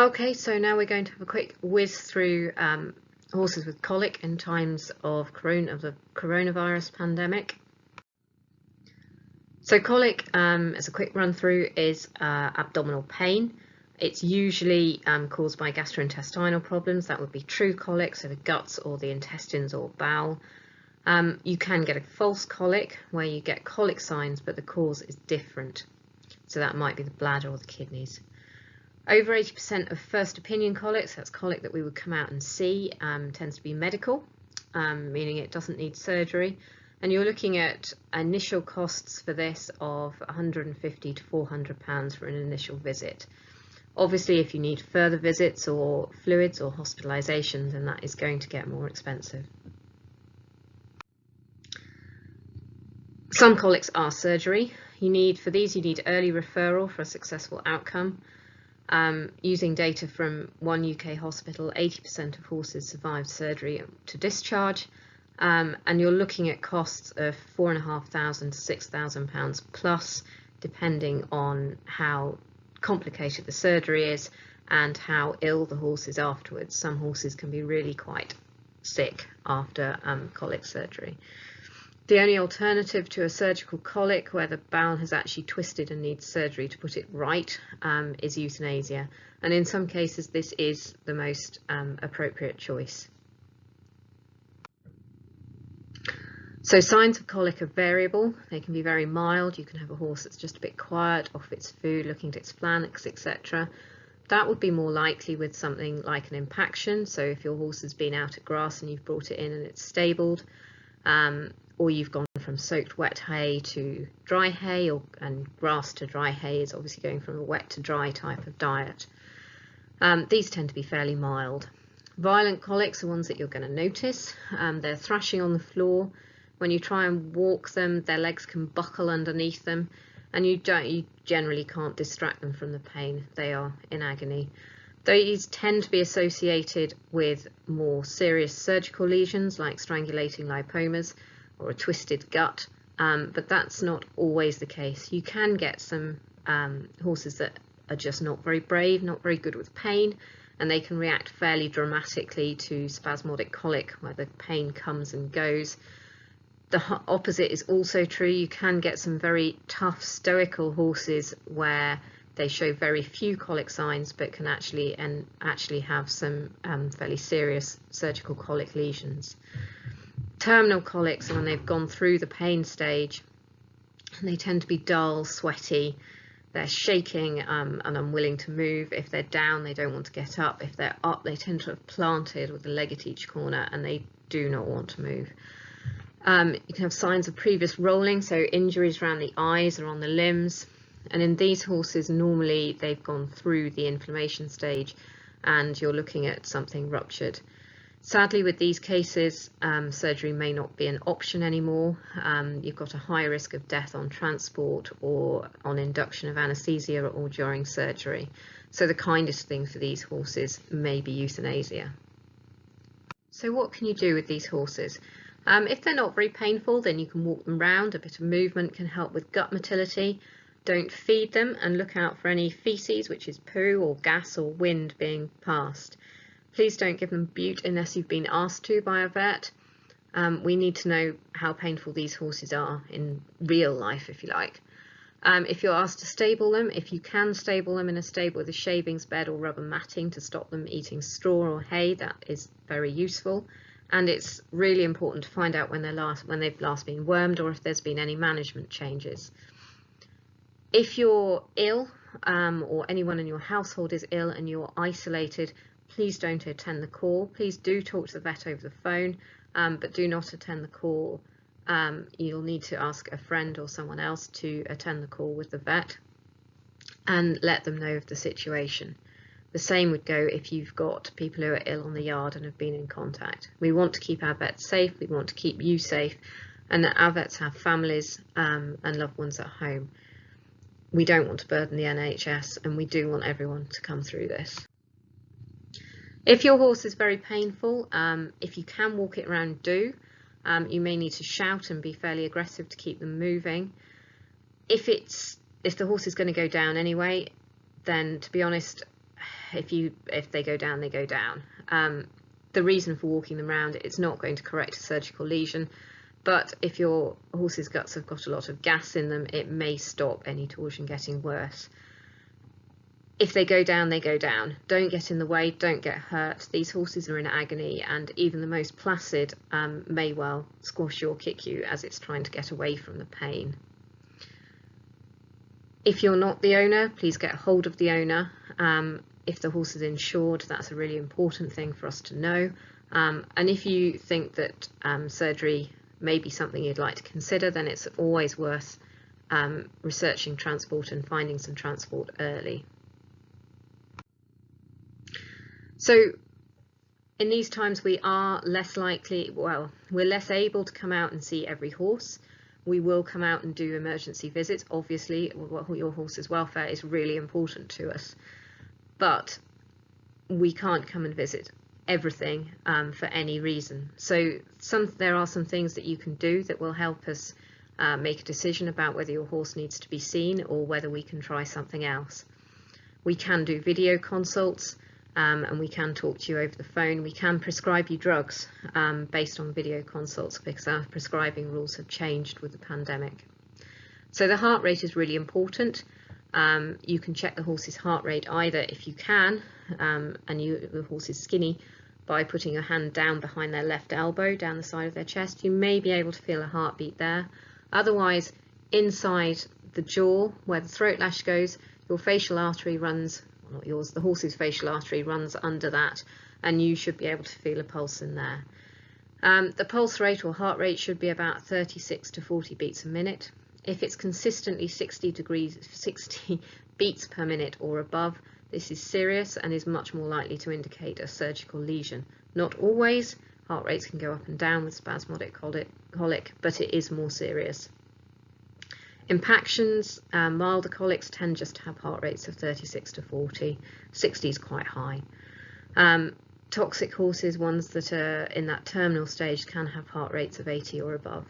Okay, so now we're going to have a quick whiz through horses with colic in times of the coronavirus pandemic. So colic, as a quick run through, is abdominal pain. It's usually caused by gastrointestinal problems. That would be true colic, so the guts or the intestines or bowel. You can get a false colic where you get colic signs but the cause is different. So that might be the bladder or the kidneys. Over 80% of first opinion colics, that's colic that we would come out and see, tends to be medical, meaning it doesn't need surgery. And you're looking at initial costs for this of £150 to £400 for an initial visit. Obviously, if you need further visits or fluids or hospitalisation, then that is going to get more expensive. Some colics are surgery. For these you need early referral for a successful outcome. Using data from one UK hospital, 80% of horses survived surgery to discharge, and you're looking at costs of £4,500 to £6,000 plus, depending on how complicated the surgery is and how ill the horse is afterwards. Some horses can be really quite sick after colic surgery. The only alternative to a surgical colic where the bowel has actually twisted and needs surgery to put it right is euthanasia, and in some cases this is the most appropriate choice. So signs of colic are variable. They can be very mild. You can have a horse that's just a bit quiet, off its food, looking at its flanks, etc. That would be more likely with something like an impaction. So if your horse has been out at grass and you've brought it in and it's stabled, or you've gone from soaked wet hay to dry hay, and grass to dry hay is obviously going from a wet to dry type of diet. These tend to be fairly mild. Violent colics are ones that you're going to notice. They're thrashing on the floor. When you try and walk them, their legs can buckle underneath them, and you generally can't distract them from the pain. They are in agony. These tend to be associated with more serious surgical lesions like strangulating lipomas or a twisted gut, but that's not always the case. You can get some horses that are just not very brave, not very good with pain, and they can react fairly dramatically to spasmodic colic where the pain comes and goes. The opposite is also true. You can get some very tough stoical horses where they show very few colic signs but can actually have some fairly serious surgical colic lesions. Terminal colics are when they've gone through the pain stage, and they tend to be dull, sweaty, they're shaking and unwilling to move. If they're down, they don't want to get up. If they're up, they tend to have planted with a leg at each corner and they do not want to move. You can have signs of previous rolling, so injuries around the eyes or on the limbs, and in these horses normally they've gone through the inflammation stage and you're looking at something ruptured. Sadly, with these cases, surgery may not be an option anymore. You've got a high risk of death on transport or on induction of anaesthesia or during surgery. So the kindest thing for these horses may be euthanasia. So what can you do with these horses? If they're not very painful, then you can walk them round. A bit of movement can help with gut motility. Don't feed them, and look out for any feces, which is poo or gas or wind being passed. Please don't give them bute unless you've been asked to by a vet. We need to know how painful these horses are in real life, if you like. If you're asked to stable them, if you can stable them in a stable with a shavings bed or rubber matting to stop them eating straw or hay, that is very useful. And it's really important to find out when they've last been wormed or if there's been any management changes. If you're ill or anyone in your household is ill and you're isolated, please don't attend the call. Please do talk to the vet over the phone, but do not attend the call. You'll need to ask a friend or someone else to attend the call with the vet and let them know of the situation. The same would go if you've got people who are ill on the yard and have been in contact. We want to keep our vets safe, we want to keep you safe, and that our vets have families and loved ones at home. We don't want to burden the NHS, and we do want everyone to come through this. If your horse is very painful, if you can walk it around, do. You may need to shout and be fairly aggressive to keep them moving. If the horse is going to go down anyway, then to be honest, if they go down, they go down. The reason for walking them around, it's not going to correct a surgical lesion, but if your horse's guts have got a lot of gas in them, it may stop any torsion getting worse. If they go down, they go down. Don't get in the way, don't get hurt. These horses are in agony, and even the most placid may well squash you or kick you as it's trying to get away from the pain. If you're not the owner, please get hold of the owner. If the horse is insured, that's a really important thing for us to know. And if you think that surgery may be something you'd like to consider, then it's always worth researching transport and finding some transport early. So in these times we are less likely, well, we're less able to come out and see every horse. We will come out and do emergency visits. Obviously, your horse's welfare is really important to us, but we can't come and visit everything for any reason. So there are some things that you can do that will help us make a decision about whether your horse needs to be seen or whether we can try something else. We can do video consults. And we can talk to you over the phone. We can prescribe you drugs based on video consults because our prescribing rules have changed with the pandemic. So the heart rate is really important. You can check the horse's heart rate either if you can, and the horse is skinny, by putting your hand down behind their left elbow, down the side of their chest. You may be able to feel a heartbeat there. Otherwise, inside the jaw, where the throat lash goes, your facial artery runs, not yours, the horse's facial artery runs under that, and you should be able to feel a pulse in there. The pulse rate or heart rate should be about 36 to 40 beats a minute. If it's consistently 60 beats per minute or above, this is serious and is much more likely to indicate a surgical lesion. Not always. Heart rates can go up and down with spasmodic colic, but it is more serious. Impactions, milder colics tend just to have heart rates of 36 to 40. 60 is quite high. Toxic horses, ones that are in that terminal stage, can have heart rates of 80 or above.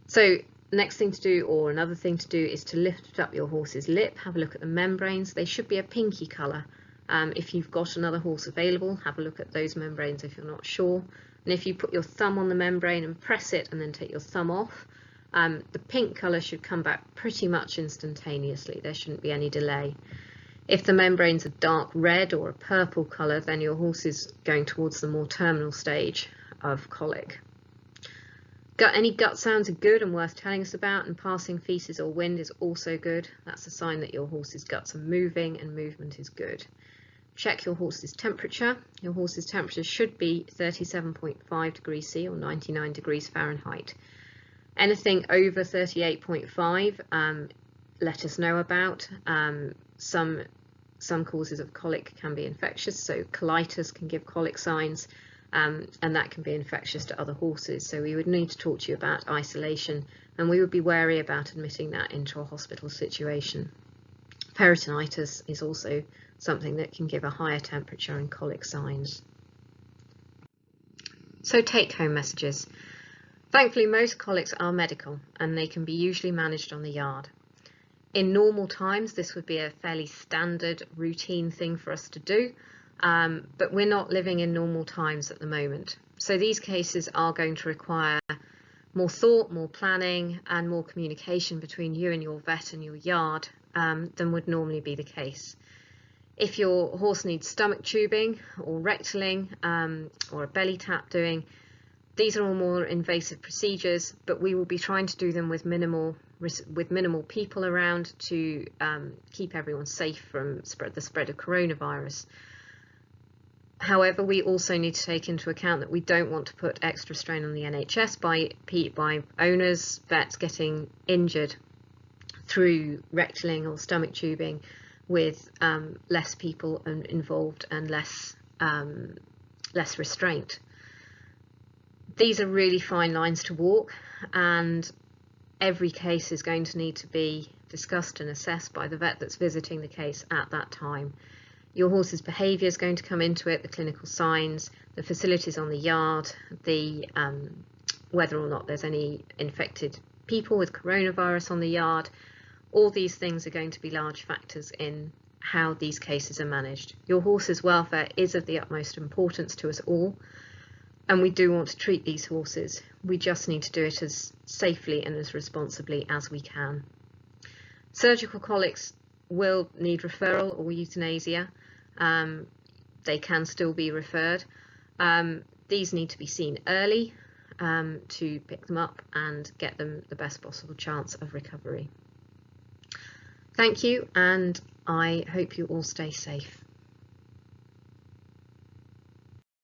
So next thing to do, or another thing to do, is to lift up your horse's lip, have a look at the membranes. They should be a pinky colour. If you've got another horse available, have a look at those membranes if you're not sure. And if you put your thumb on the membrane and press it and then take your thumb off, the pink colour should come back pretty much instantaneously. There shouldn't be any delay. If the membrane's a dark red or a purple colour, then your horse is going towards the more terminal stage of colic. Any gut sounds are good and worth telling us about, and passing feces or wind is also good. That's a sign that your horse's guts are moving and movement is good. Check your horse's temperature. Your horse's temperature should be 37.5 degrees C or 99 degrees Fahrenheit. Anything over 38.5, let us know about. Some causes of colic can be infectious, so colitis can give colic signs, and that can be infectious to other horses. So we would need to talk to you about isolation, and we would be wary about admitting that into a hospital situation. Peritonitis is also something that can give a higher temperature and colic signs. So take-home messages. Thankfully, most colics are medical and they can be usually managed on the yard. In normal times, this would be a fairly standard routine thing for us to do, but we're not living in normal times at the moment. So these cases are going to require more thought, more planning and more communication between you and your vet and your yard than would normally be the case. If your horse needs stomach tubing or rectaling or a belly tap doing, these are all more invasive procedures, but we will be trying to do them with minimal people around to keep everyone safe from the spread of coronavirus. However, we also need to take into account that we don't want to put extra strain on the NHS by owners, vets getting injured through rectaling or stomach tubing with less people involved and less restraint. These are really fine lines to walk, and every case is going to need to be discussed and assessed by the vet that's visiting the case at that time. Your horse's behaviour is going to come into it, the clinical signs, the facilities on the yard, the whether or not there's any infected people with coronavirus on the yard. All these things are going to be large factors in how these cases are managed. Your horse's welfare is of the utmost importance to us all, and we do want to treat these horses. We just need to do it as safely and as responsibly as we can. Surgical colics will need referral or euthanasia. They can still be referred. These need to be seen early to pick them up and get them the best possible chance of recovery. Thank you, and I hope you all stay safe.